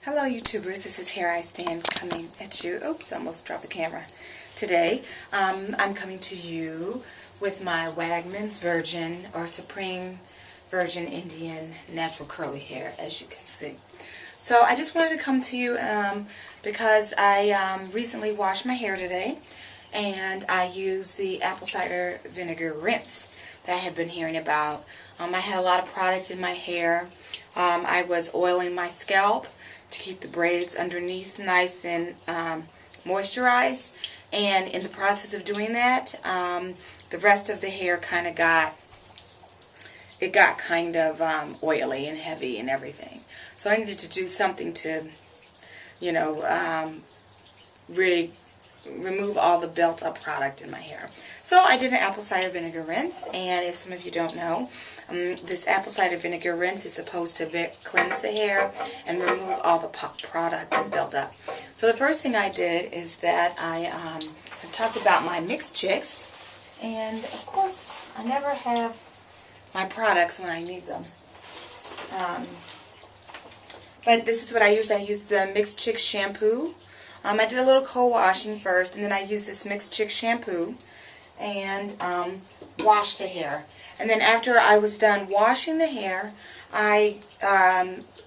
Hello YouTubers, this is Here I Stand coming at you. Oops, almost dropped the camera. Today, I'm coming to you with my Wagmans Virgin or Supreme Virgin Indian Natural Curly Hair, as you can see. So I just wanted to come to you because I recently washed my hair today, and I used the apple cider vinegar rinse that I had been hearing about. I had a lot of product in my hair. I was oiling my scalp to keep the braids underneath nice and moisturized, and in the process of doing that, the rest of the hair kind of got kind of oily and heavy and everything. So I needed to do something to, really remove all the built up product in my hair. So I did an apple cider vinegar rinse, and as some of you don't know, this apple cider vinegar rinse is supposed to cleanse the hair and remove all the product and build up. So the first thing I did is that I have talked about my mixed chicks, and of course I never have my products when I need them. But this is what I use. I use the Mixed Chicks shampoo. I did a little co-washing first, and then I used this Mixed Chicks shampoo and washed the hair. And then after I was done washing the hair, I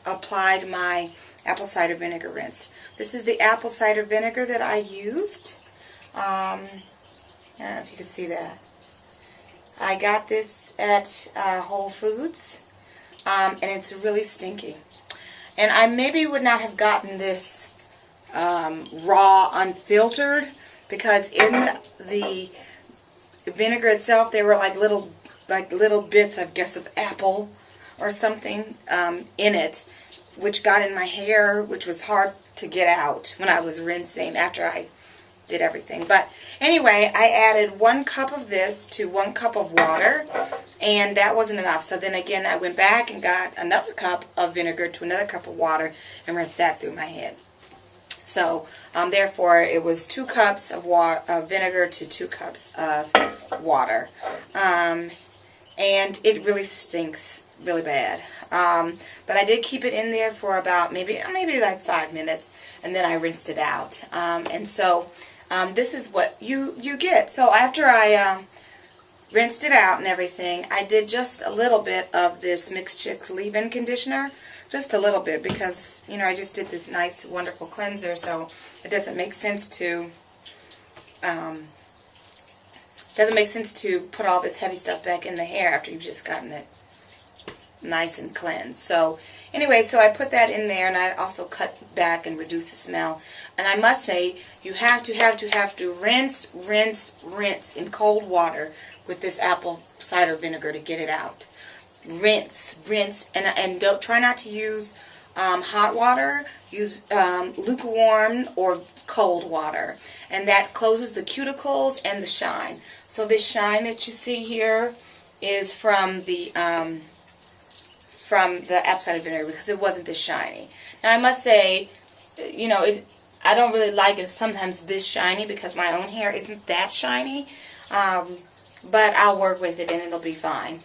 applied my apple cider vinegar rinse. This is the apple cider vinegar that I used. I don't know if you can see that. I got this at Whole Foods, and it's really stinky. And I maybe would not have gotten this raw, unfiltered, because in the vinegar itself there were like little bits, I guess, of apple or something in it, which got in my hair, which was hard to get out when I was rinsing after I did everything. But anyway, I added 1 cup of this to 1 cup of water, and that wasn't enough. So then again, I went back and got another cup of vinegar to another cup of water and rinsed that through my head. So therefore, it was 2 cups of vinegar to 2 cups of water. And it really stinks really bad. But I did keep it in there for about maybe like 5 minutes, and then I rinsed it out. And so this is what you get. So after I rinsed it out and everything, I did just a little bit of this Mixed Chicks leave-in conditioner. Just a little bit, because, I just did this nice, wonderful cleanser, so it doesn't make sense to put all this heavy stuff back in the hair after you've just gotten it nice and cleansed. So anyway, so I put that in there, and I also cut back and reduced the smell. And I must say, you have to rinse in cold water with this apple cider vinegar to get it out. Rinse, and don't try not to use hot water. Use lukewarm or cold water, and that closes the cuticles and the shine. So this shine that you see here is from the apple cider vinegar, because it wasn't this shiny. Now I must say, I don't really like it sometimes this shiny, because my own hair isn't that shiny. But I'll work with it and it'll be fine.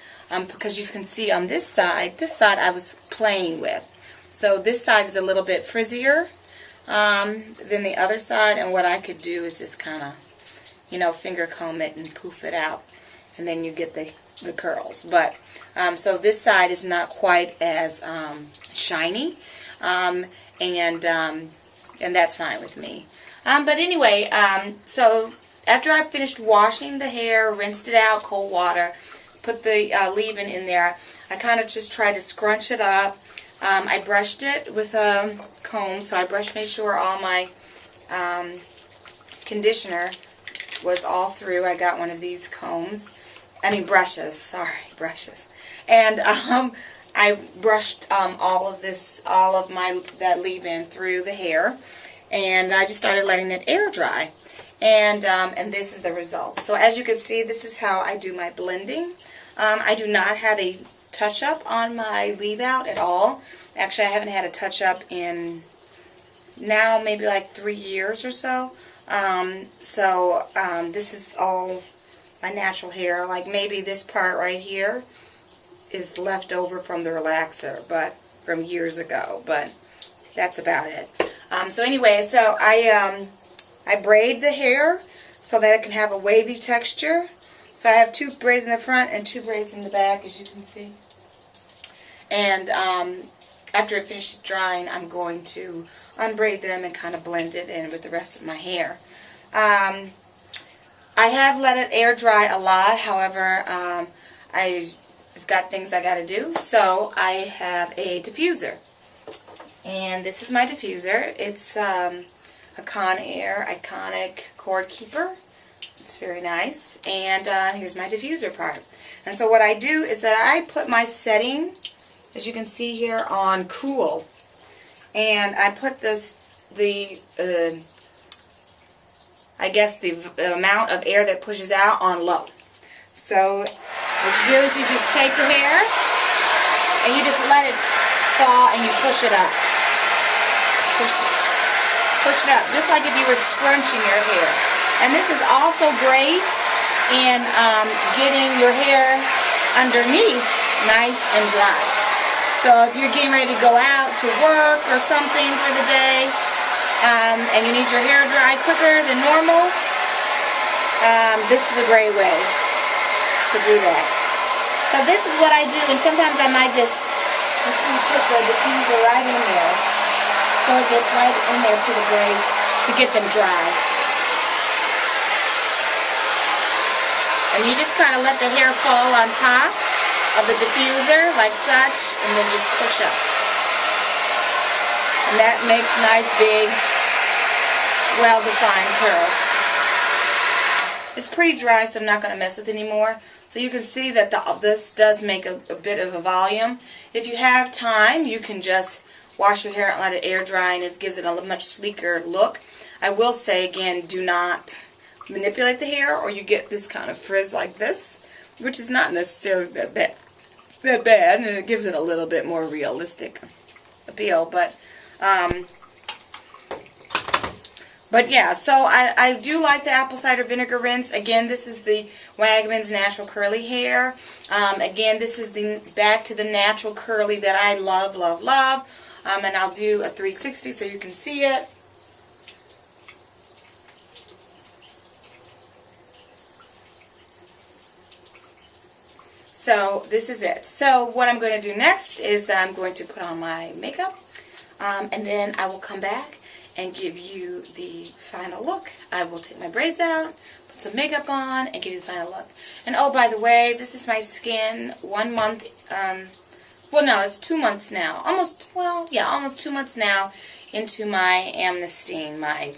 Because you can see on this side I was playing with. So this side is a little bit frizzier than the other side, and what I could do is just kind of, finger comb it and poof it out, and then you get the curls. But so this side is not quite as shiny, and that's fine with me. But anyway, so after I finished washing the hair, rinsed it out, cold water, put the leave-in in there, I kind of just tried to scrunch it up. I brushed it with a comb, so I made sure all my conditioner was all through. I got one of these brushes, and I brushed all of that leave-in through the hair, and I just started letting it air dry. And this is the result. So as you can see, this is how I do my blending. I do not have a touch-up on my leave-out at all. Actually, I haven't had a touch-up in now maybe like 3 years or so. This is all my natural hair. Like maybe this part right here is left over from the relaxer, but from years ago. But that's about it. So anyway, so I braid the hair so that it can have a wavy texture. So I have 2 braids in the front and 2 braids in the back, as you can see. And after it finishes drying, I'm going to unbraid them and kind of blend it in with the rest of my hair. I have let it air dry a lot. However, I've got things I got to do, so I have a diffuser. And this is my diffuser. It's a Conair Iconic Cord Keeper. It's very nice. And here's my diffuser part. And so what I do is that I put my setting, as you can see here, on cool. And I put I guess the amount of air that pushes out on low. So what you do is you just take the hair and you just let it fall and you push it up. Push it up, just like if you were scrunching your hair. And this is also great in getting your hair underneath nice and dry. So if you're getting ready to go out to work or something for the day, and you need your hair dry quicker than normal, this is a great way to do that. So this is what I do, and sometimes I might just, put the diffuser right in there, so it gets right in there to the braids to get them dry. And you just kind of let the hair fall on top of the diffuser like such, and then just push up. And that makes nice big, well-defined curls. It's pretty dry, so I'm not going to mess with it anymore. So you can see that this does make a bit of a volume. If you have time, you can just wash your hair and let it air dry, and it gives it a much sleeker look. I will say again, do not manipulate the hair or you get this kind of frizz like this, which is not necessarily that bad, and it gives it a little bit more realistic appeal. But yeah, so I do like the apple cider vinegar rinse. Again, this is the Wagmans Natural Curly Hair. Again, this is back to the natural curly that I love, love, love. And I'll do a 360 so you can see it. So this is it. So what I'm going to do next is that I'm going to put on my makeup, and then I will come back and give you the final look. I will take my braids out, put some makeup on, and give you the final look. And oh, by the way, this is my skin 1 month, well no, it's 2 months now. Almost 2 months now into my Amnestine, my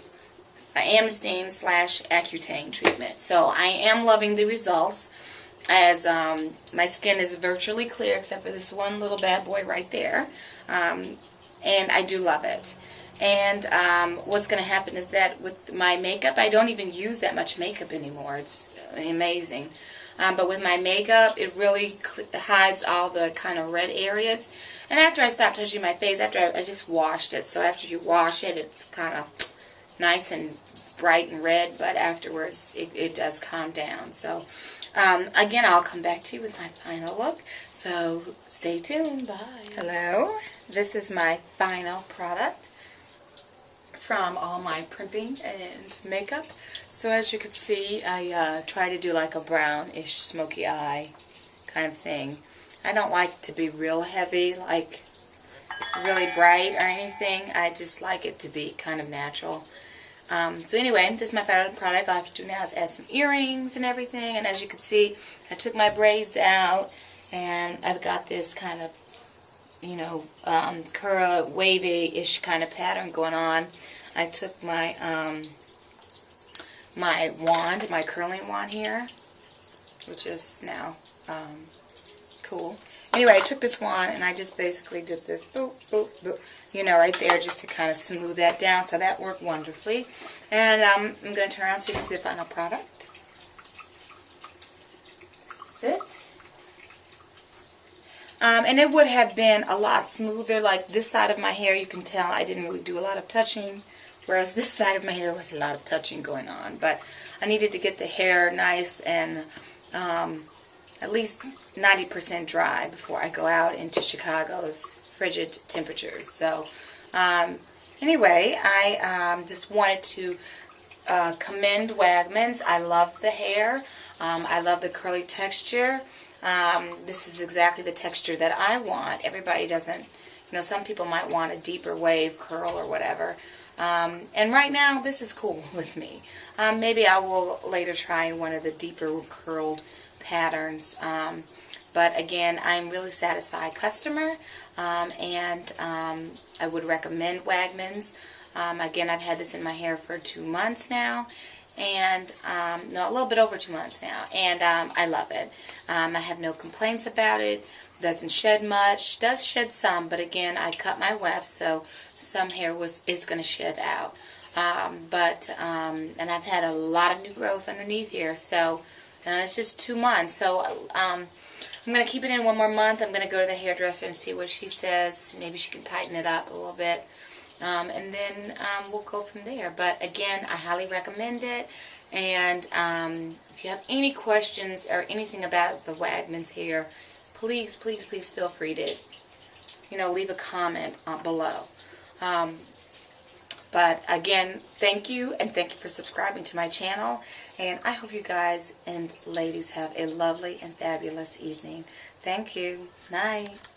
Amnestine / Accutane treatment. So I am loving the results, as my skin is virtually clear except for this one little bad boy right there. And I do love it. And what's going to happen is that with my makeup, I don't even use that much makeup anymore. It's amazing. But with my makeup, it really hides all the kind of red areas. And after I stopped touching my face, after I just washed it. So after you wash it, it's kind of nice and bright and red. But afterwards, it does calm down. So again, I'll come back to you with my final look. So stay tuned. Bye. Hello. This is my final product from all my primping and makeup. So as you can see, I try to do like a brownish smoky eye kind of thing. I don't like to be real heavy, like really bright or anything. I just like it to be kind of natural. So anyway, this is my final product. All I have to do now is add some earrings and everything. And as you can see, I took my braids out, and I've got this kind of, you know, curl, wavy-ish kind of pattern going on. I took my my wand, my curling wand here, which is now cool. Anyway, I took this wand and I just basically did this, boop, boop, boop, you know, right there, just to kind of smooth that down. So that worked wonderfully. And I'm going to turn around so you can see the final product. That's it. And it would have been a lot smoother. Like this side of my hair, you can tell I didn't really do a lot of touching, whereas this side of my hair was a lot of touching going on. But I needed to get the hair nice and at least 90% dry before I go out into Chicago's frigid temperatures. So Anyway, I just wanted to commend Wagmans. I love the hair. I love the curly texture. This is exactly the texture that I want. Everybody doesn't, you know, some people might want a deeper wave curl or whatever. And right now, this is cool with me. Maybe I will later try one of the deeper curled patterns. But again, I'm really satisfied customer, and I would recommend Wagmans. Again, I've had this in my hair for 2 months now, and no, a little bit over 2 months now, and I love it. I have no complaints about it. Doesn't shed much. Does shed some, but again, I cut my wefts, so some hair is going to shed out. And I've had a lot of new growth underneath here, so it's just 2 months. So I'm going to keep it in 1 more month. I'm going to go to the hairdresser and see what she says. Maybe she can tighten it up a little bit. And then we'll go from there. But again, I highly recommend it. And if you have any questions or anything about the Wagmans hair, please, please, please feel free to, you know, leave a comment below. But again, thank you, and thank you for subscribing to my channel. And I hope you guys and ladies have a lovely and fabulous evening. Thank you. Night.